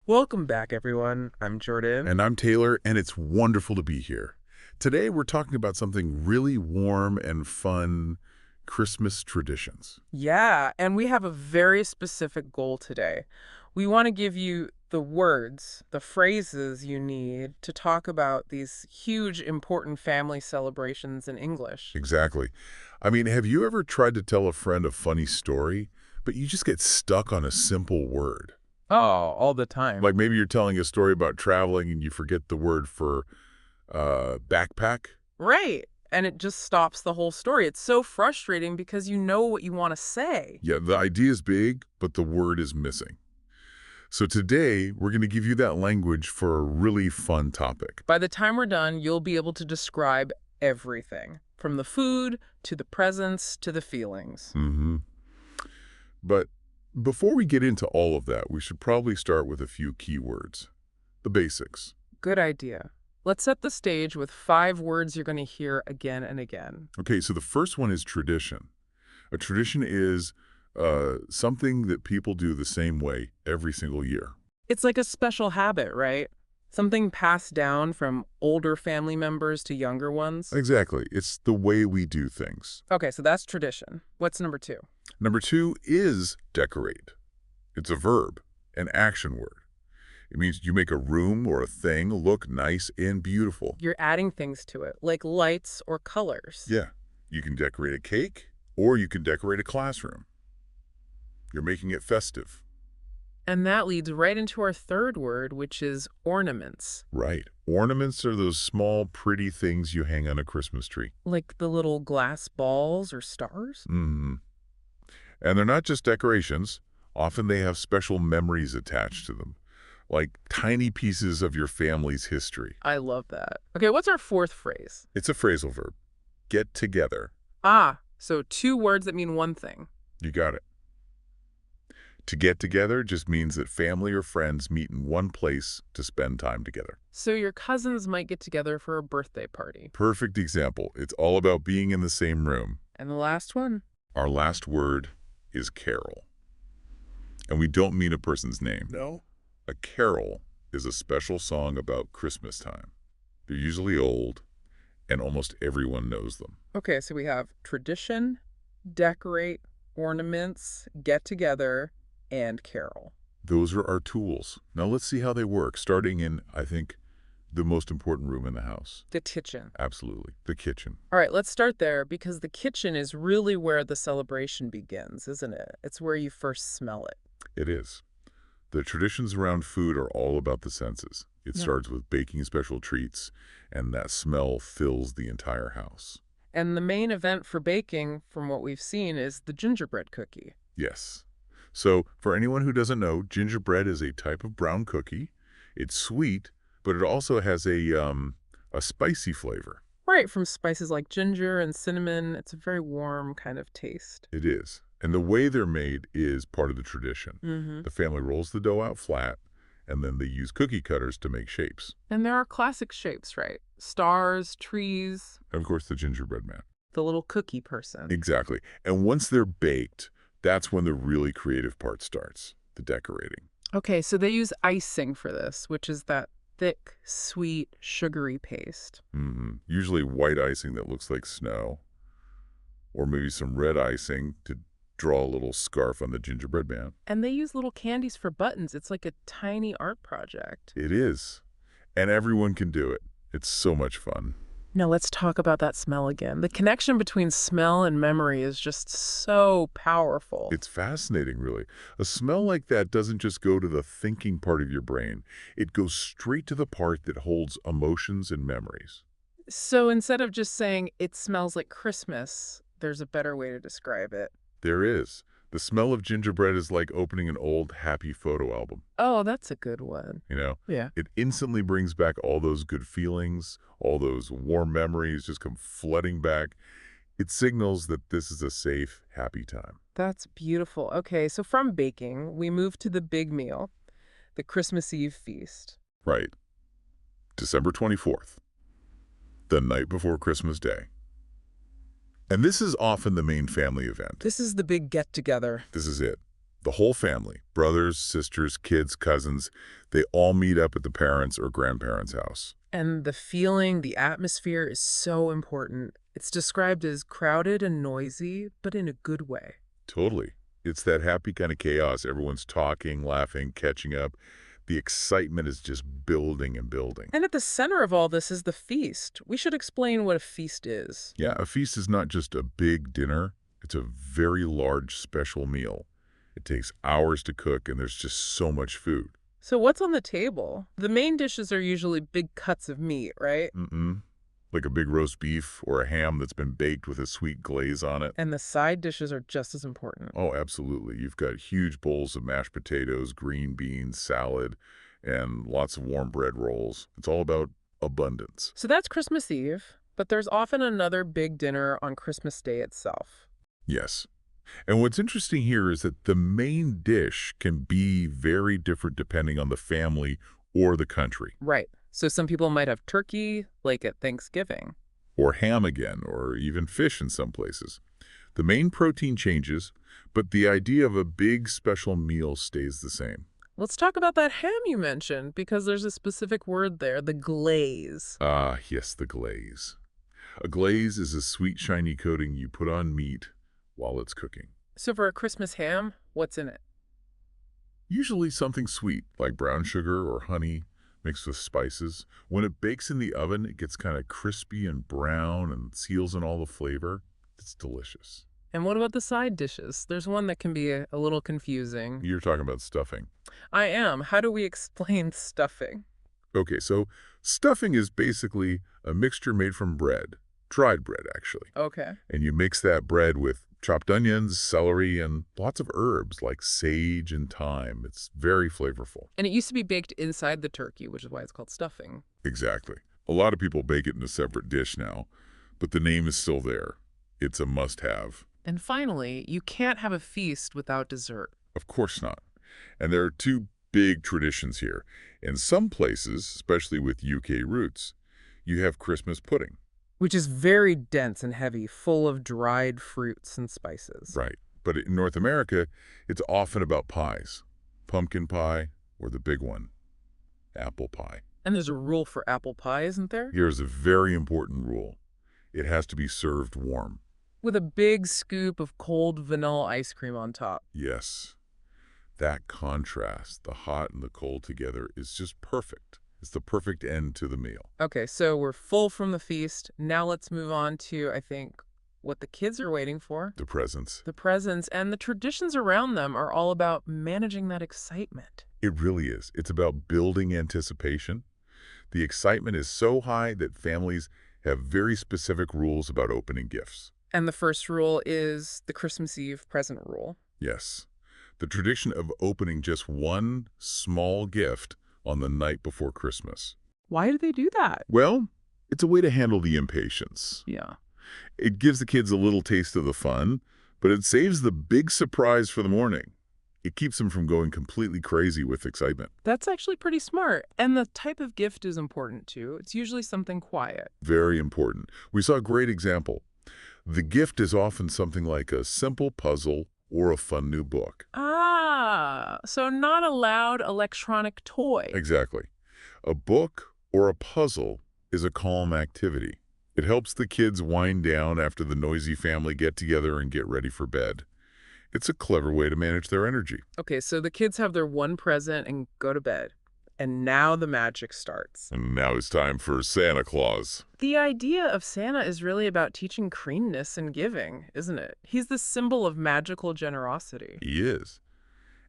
Welcome back, everyone. I'm Jordan. And I'm Taylor, and it's wonderful to be here. Today, we're talking about something really warm and fun, Christmas traditions. Yeah, and we have a very specific goal today. We want to give you the words, the phrases you need to talk about these huge, important family celebrations in English. Exactly. I mean, have you ever tried to tell a friend a funny story, but you just get stuck on a simple word? Oh, all the time. Like maybe you're telling a story about traveling and you forget the word for backpack? Right. And it just stops the whole story. It's so frustrating because you know what you want to say. Yeah, the idea is big, but the word is missing. So today, we're going to give you that language for a really fun topic. By the time we're done, you'll be able to describe everything, from the food to the presents to the feelings. But before we get into all of that, we should probably start with a few keywords. The basics. Good idea. Let's set the stage with 5 words you're going to hear again and again. Okay, so the first one is tradition. A tradition is something that people do the same way every single year. It's like a special habit, right? Something passed down from older family members to younger ones. Exactly. It's the way we do things. Okay, so that's tradition. What's number 2? Number 2 is decorate. It's a verb, an action word. It means you make a room or a thing look nice and beautiful. You're adding things to it, like lights or colors. Yeah, you can decorate a cake or you can decorate a classroom. You're making it festive. And that leads right into our third word, which is ornaments. Right. Ornaments are those small, pretty things you hang on a Christmas tree. Like the little glass balls or stars? And they're not just decorations. Often they have special memories attached to them, like tiny pieces of your family's history. I love that. Okay, what's our fourth phrase? It's a phrasal verb. Get together. Ah, so 2 words that mean one thing. You got it. To get together just means that family or friends meet in one place to spend time together. So your cousins might get together for a birthday party. Perfect example. It's all about being in the same room. And the last one? Our last word is carol. And we don't mean a person's name. No. A carol is a special song about Christmas time. They're usually old, and almost everyone knows them. Okay, so we have tradition, decorate, ornaments, get together, and carol. Those are our tools. Now let's see how they work, starting in, I think, the most important room in the house. The kitchen. Absolutely, the kitchen. All right, let's start there because the kitchen is really where the celebration begins, isn't it? It's where you first smell it. It is. The traditions around food are all about the senses. It starts with baking special treats, and that smell fills the entire house. And the main event for baking, from what we've seen, is the gingerbread cookie. Yes. So, for anyone who doesn't know, gingerbread is a type of brown cookie. It's sweet, but it also has a spicy flavor. Right, from spices like ginger and cinnamon. It's a very warm kind of taste. It is. And the way they're made is part of the tradition. The family rolls the dough out flat, and then they use cookie cutters to make shapes. And there are classic shapes, right? Stars, trees, And of course, the gingerbread man. the little cookie person. Exactly. And once they're baked, that's when the really creative part starts, the decorating. Okay, so they use icing for this, which is that thick, sweet, sugary paste. Usually white icing that looks like snow, or maybe some red icing to draw a little scarf on the gingerbread man. And they use little candies for buttons. It's like a tiny art project. It is. And everyone can do it. It's so much fun. Now let's talk about that smell again. The connection between smell and memory is just so powerful. It's fascinating, really. A smell like that doesn't just go to the thinking part of your brain. It goes straight to the part that holds emotions and memories. So instead of just saying, it smells like Christmas, there's a better way to describe it. There is. The smell of gingerbread is like opening an old, happy photo album. Oh, that's a good one. You know? Yeah. It instantly brings back all those good feelings, all those warm memories just come flooding back. It signals that this is a safe, happy time. That's beautiful. Okay, so from baking, we move to the big meal, the Christmas Eve feast. Right. December 24th, the night before Christmas Day. And this is often the main family event. This is the big get-together. This is it. The whole family, brothers, sisters, kids, cousins, they all meet up at the parents' or grandparents' house. And the feeling, the atmosphere is so important. It's described as crowded and noisy, but in a good way. Totally. It's that happy kind of chaos. Everyone's talking, laughing, catching up. The excitement is just building and building. And at the center of all this is the feast. We should explain what a feast is. Yeah, a feast is not just a big dinner. It's a very large special meal. It takes hours to cook, and there's just so much food. So what's on the table? The main dishes are usually big cuts of meat, right? Mm-mm. Like a big roast beef or a ham that's been baked with a sweet glaze on it. And the side dishes are just as important. Oh, absolutely. You've got huge bowls of mashed potatoes, green beans, salad, and lots of warm bread rolls. It's all about abundance. So that's Christmas Eve, but there's often another big dinner on Christmas Day itself. Yes. And what's interesting here is that the main dish can be very different depending on the family or the country. Right. So some people might have turkey, like at Thanksgiving. Or ham again, or even fish in some places. The main protein changes, but the idea of a big special meal stays the same. Let's talk about that ham you mentioned, because there's a specific word there, the glaze. Ah, yes, the glaze. A glaze is a sweet, shiny coating you put on meat while it's cooking. So for a Christmas ham, what's in it? Usually something sweet, like brown sugar or honey, mixed with spices. When it bakes in the oven, it gets kind of crispy and brown and seals in all the flavor. It's delicious. And what about the side dishes? There's one that can be a little confusing. You're talking about stuffing. I am. How do we explain stuffing? Okay, so stuffing is basically a mixture made from bread, dried bread actually. Okay. And you mix that bread with chopped onions, celery, and lots of herbs like sage and thyme. It's very flavorful. And it used to be baked inside the turkey, which is why it's called stuffing. Exactly. A lot of people bake it in a separate dish now, but the name is still there. It's a must-have. And finally, you can't have a feast without dessert. Of course not. And there are two big traditions here. In some places, especially with UK roots, you have Christmas pudding. Which is very dense and heavy, full of dried fruits and spices. Right. But in North America, it's often about pies. Pumpkin pie, or the big one, apple pie. And there's a rule for apple pie, isn't there? Here's a very important rule. It has to be served warm. With a big scoop of cold vanilla ice cream on top. Yes. That contrast, the hot and the cold together, is just perfect. It's the perfect end to the meal. Okay, so we're full from the feast. Now let's move on to, I think, what the kids are waiting for. The presents. The presents and the traditions around them are all about managing that excitement. It really is. It's about building anticipation. The excitement is so high that families have very specific rules about opening gifts. And the first rule is the Christmas Eve present rule. Yes. The tradition of opening just one small gift on the night before Christmas. Why do they do that? Well, it's a way to handle the impatience. Yeah. It gives the kids a little taste of the fun, but it saves the big surprise for the morning. It keeps them from going completely crazy with excitement. That's actually pretty smart. And the type of gift is important too. It's usually something quiet. Very important. We saw a great example. The gift is often something like a simple puzzle or a fun new book. Ah, so not a loud electronic toy. Exactly. A book or a puzzle is a calm activity. It helps the kids wind down after the noisy family get-together and get ready for bed. It's a clever way to manage their energy. Okay, so the kids have their one present and go to bed. And now the magic starts. And now it's time for Santa Claus. The idea of Santa is really about teaching kindness and giving, isn't it? He's the symbol of magical generosity. He is.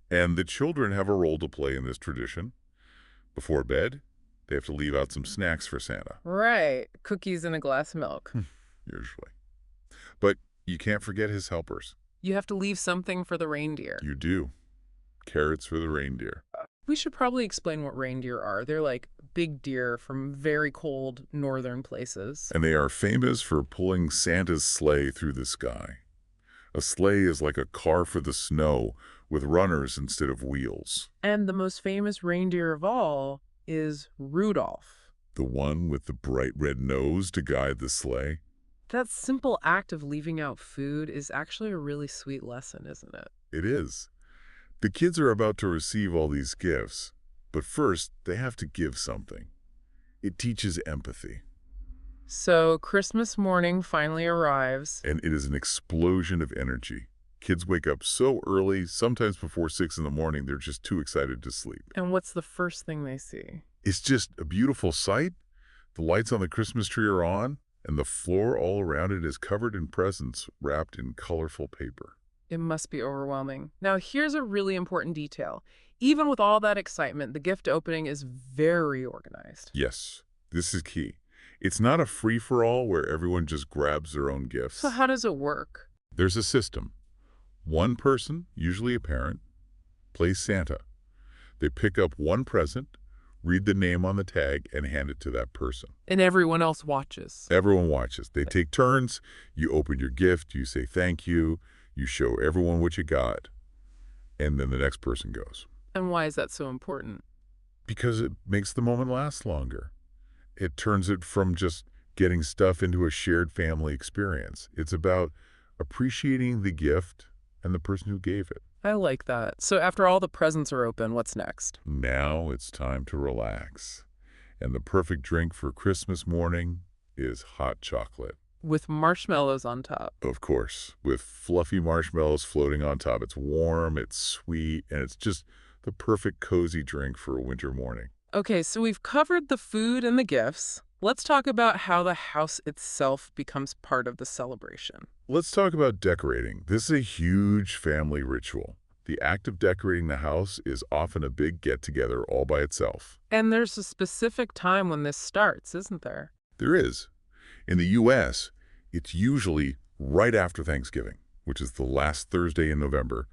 And the children have a role to play in this tradition. Before bed, they have to leave out some snacks for Santa. Right. Cookies and a glass of milk. Usually. But you can't forget his helpers. You have to leave something for the reindeer. You do. Carrots for the reindeer. We should probably explain what reindeer are. They're like big deer from very cold northern places. And they are famous for pulling Santa's sleigh through the sky. A sleigh is like a car for the snow with runners instead of wheels. And the most famous reindeer of all is Rudolph. The one with the bright red nose to guide the sleigh. That simple act of leaving out food is actually a really sweet lesson, isn't it? It is. The kids are about to receive all these gifts, but first they have to give something. It teaches empathy, So Christmas morning finally arrives. and it is an explosion of energy. Kids wake up so early, sometimes before 6 in the morning, they're just too excited to sleep. And what's the first thing they see? It's just a beautiful sight. The lights on the Christmas tree are on, and the floor all around it is covered in presents wrapped in colorful paper. It must be overwhelming. Now, here's a really important detail. Even with all that excitement, the gift opening is very organized. Yes, this is key. It's not a free-for-all where everyone just grabs their own gifts. So how does it work? There's a system. One person, usually a parent, plays Santa. They pick up one present, read the name on the tag, and hand it to that person. And everyone else watches. Everyone watches. They take turns. You open your gift. You say thank you. You show everyone what you got. And then the next person goes. And why is that so important? Because it makes the moment last longer. It turns it from just getting stuff into a shared family experience. It's about appreciating the gift and the person who gave it. I like that. So after all the presents are open, what's next? Now it's time to relax. And the perfect drink for Christmas morning is hot chocolate. With marshmallows on top. Of course, with fluffy marshmallows floating on top. It's warm, it's sweet, and it's just the perfect cozy drink for a winter morning. Okay, so we've covered the food and the gifts. Let's talk about how the house itself becomes part of the celebration. Let's talk about decorating. This is a huge family ritual. The act of decorating the house is often a big get-together all by itself. And there's a specific time when this starts, isn't there? There is. In the U.S., it's usually right after Thanksgiving, which is the last Thursday in November.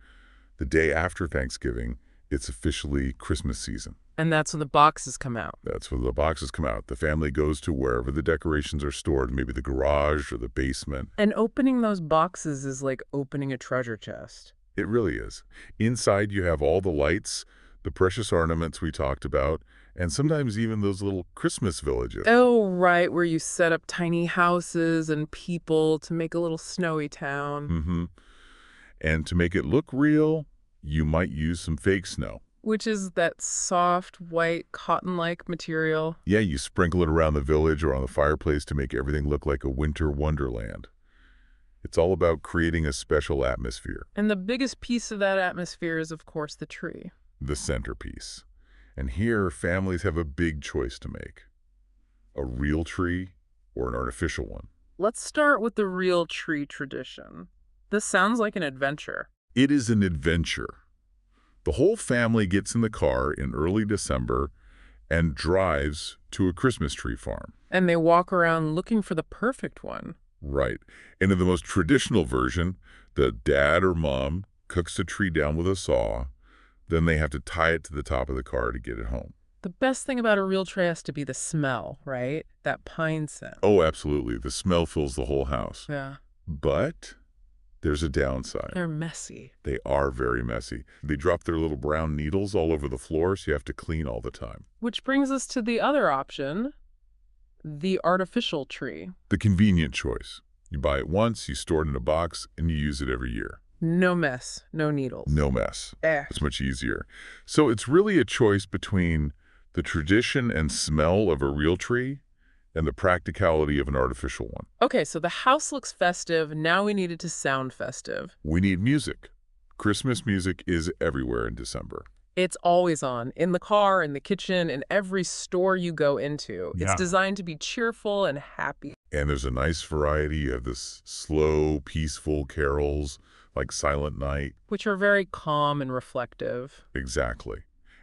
The day after Thanksgiving, it's officially Christmas season. And that's when the boxes come out. That's when the boxes come out. The family goes to wherever the decorations are stored, maybe the garage or the basement. And opening those boxes is like opening a treasure chest. It really is. Inside, you have all the lights, the precious ornaments we talked about, and sometimes even those little Christmas villages. Oh, right, where you set up tiny houses and people to make a little snowy town. Mm-hmm. And to make it look real, you might use some fake snow. Which is that soft, white, cotton-like material. Yeah, you sprinkle it around the village or on the fireplace to make everything look like a winter wonderland. It's all about creating a special atmosphere, And the biggest piece of that atmosphere is, of course, the tree. the centerpiece. And here, families have a big choice to make. A real tree or an artificial one. Let's start with the real tree tradition. This sounds like an adventure. It is an adventure. The whole family gets in the car in early December and drives to a Christmas tree farm. And they walk around looking for the perfect one. Right. And in the most traditional version, the dad or mom cooks the tree down with a saw. Then they have to tie it to the top of the car to get it home. The best thing about a real tree has to be the smell, right? That pine scent. Oh, absolutely. The smell fills the whole house. Yeah. But there's a downside. They're messy. They are very messy. They drop their little brown needles all over the floor, so you have to clean all the time. Which brings us to the other option, the artificial tree. The convenient choice. You buy it once, you store it in a box, and you use it every year. No mess, no needles. No mess. Eh. It's much easier. So it's really a choice between the tradition and smell of a real tree and the practicality of an artificial one. Okay, so the house looks festive. Now we need it to sound festive. We need music. Christmas music is everywhere in December. It's always on, in the car, in the kitchen, in every store you go into. Yeah. It's designed to be cheerful and happy. And there's a nice variety. You have this slow, peaceful carols like Silent Night. Which are very calm and reflective. Exactly.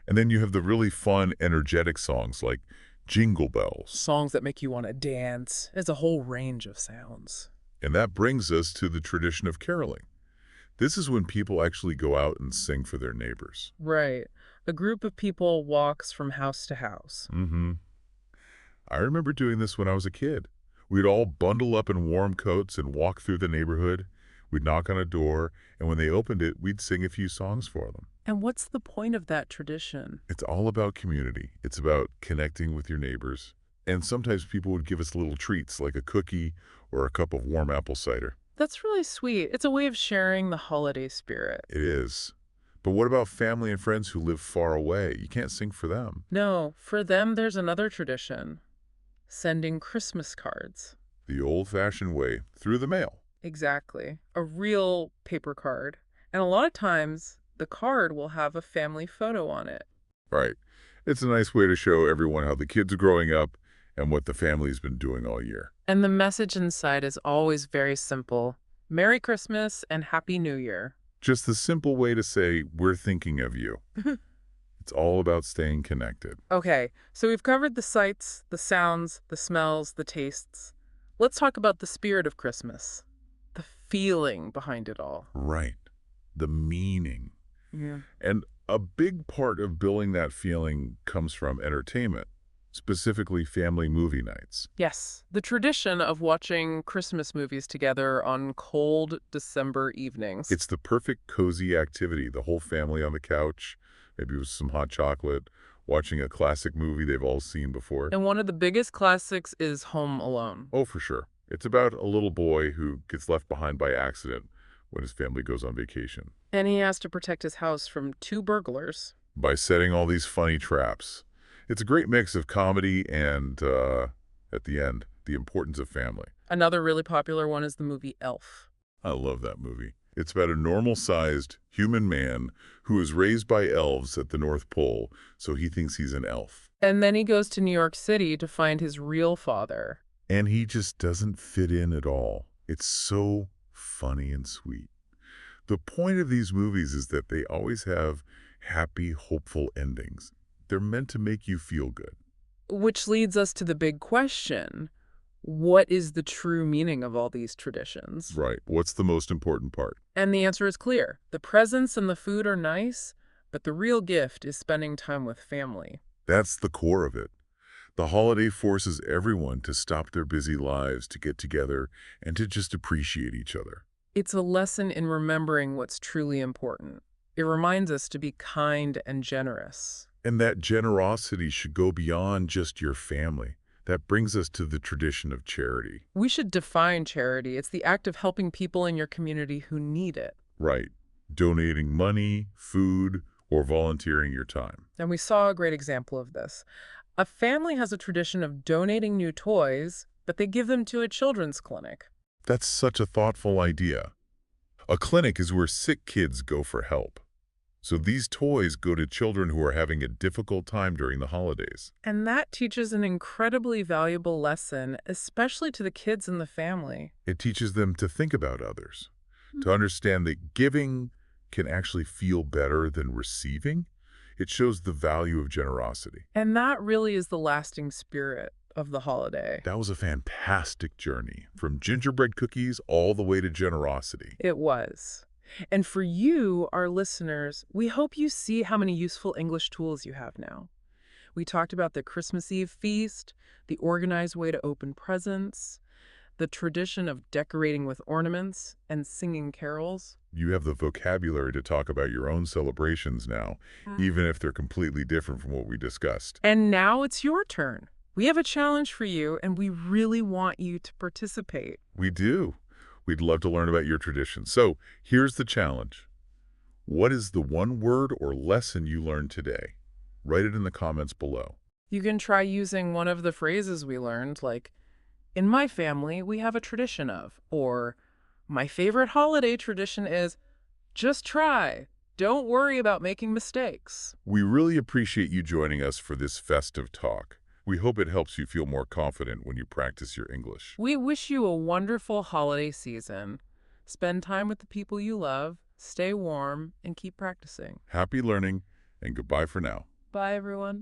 And then you have the really fun, energetic songs like Jingle Bells. Songs that make you want to dance. It's a whole range of sounds. And that brings us to the tradition of caroling. This is when people actually go out and sing for their neighbors. Right. A group of people walks from house to house. Mm-hmm. I remember doing this when I was a kid. We'd all bundle up in warm coats and walk through the neighborhood. We'd knock on a door, and when they opened it, we'd sing a few songs for them. And what's the point of that tradition? It's all about community. It's about connecting with your neighbors. And sometimes people would give us little treats like a cookie or a cup of warm apple cider. That's really sweet. It's a way of sharing the holiday spirit. It is. But what about family and friends who live far away? You can't sing for them. No, for them, there's another tradition: sending Christmas cards. The old-fashioned way, through the mail. Exactly. A real paper card. And a lot of times, the card will have a family photo on it. Right. It's a nice way to show everyone how the kids are growing up and what the family's been doing all year. And the message inside is always very simple: Merry Christmas and Happy New Year. Just the simple way to say, we're thinking of you. It's all about staying connected. Okay, so we've covered the sights, the sounds, the smells, the tastes. Let's talk about the spirit of Christmas, the feeling behind it all. Right. The meaning. Yeah. And a big part of building that feeling comes from entertainment, specifically family movie nights. Yes, the tradition of watching Christmas movies together on cold December evenings. It's the perfect cozy activity. The whole family on the couch, maybe with some hot chocolate, watching a classic movie they've all seen before. And one of the biggest classics is Home Alone. Oh, for sure. It's about a little boy who gets left behind by accident when his family goes on vacation. And he has to protect his house from two burglars. By setting all these funny traps. It's a great mix of comedy and, at the end, the importance of family. Another really popular one is the movie Elf. I love that movie. It's about a normal-sized human man who is raised by elves at the North Pole, so he thinks he's an elf. And then he goes to New York City to find his real father. And he just doesn't fit in at all. It's so funny and sweet. The point of these movies is that they always have happy, hopeful endings. They're meant to make you feel good. Which leads us to the big question: what is the true meaning of all these traditions? Right. What's the most important part? And the answer is clear. The presents and the food are nice, but the real gift is spending time with family. That's the core of it. The holiday forces everyone to stop their busy lives, to get together, and to just appreciate each other. It's a lesson in remembering what's truly important. It reminds us to be kind and generous. And that generosity should go beyond just your family. That brings us to the tradition of charity. We should define charity. It's the act of helping people in your community who need it. Right. Donating money, food, or volunteering your time. And we saw a great example of this. A family has a tradition of donating new toys, but they give them to a children's clinic. That's such a thoughtful idea. A clinic is where sick kids go for help. So these toys go to children who are having a difficult time during the holidays. And that teaches an incredibly valuable lesson, especially to the kids in the family. It teaches them to think about others, to understand that giving can actually feel better than receiving. It shows the value of generosity. And that really is the lasting spirit of the holiday. That was a fantastic journey, from gingerbread cookies all the way to generosity. It was. And for you, our listeners, we hope you see how many useful English tools you have now. We talked about the Christmas Eve feast, the organized way to open presents, the tradition of decorating with ornaments and singing carols. You have the vocabulary to talk about your own celebrations now, even if they're completely different from what we discussed. And now it's your turn. We have a challenge for you, and we really want you to participate. We do. We'd love to learn about your traditions. So here's the challenge. What is the one word or lesson you learned today? Write it in the comments below. You can try using one of the phrases we learned, like, in my family, we have a tradition of, or my favorite holiday tradition is, just try. Don't worry about making mistakes. We really appreciate you joining us for this festive talk. We hope it helps you feel more confident when you practice your English. We wish you a wonderful holiday season. Spend time with the people you love, stay warm, and keep practicing. Happy learning, and goodbye for now. Bye, everyone.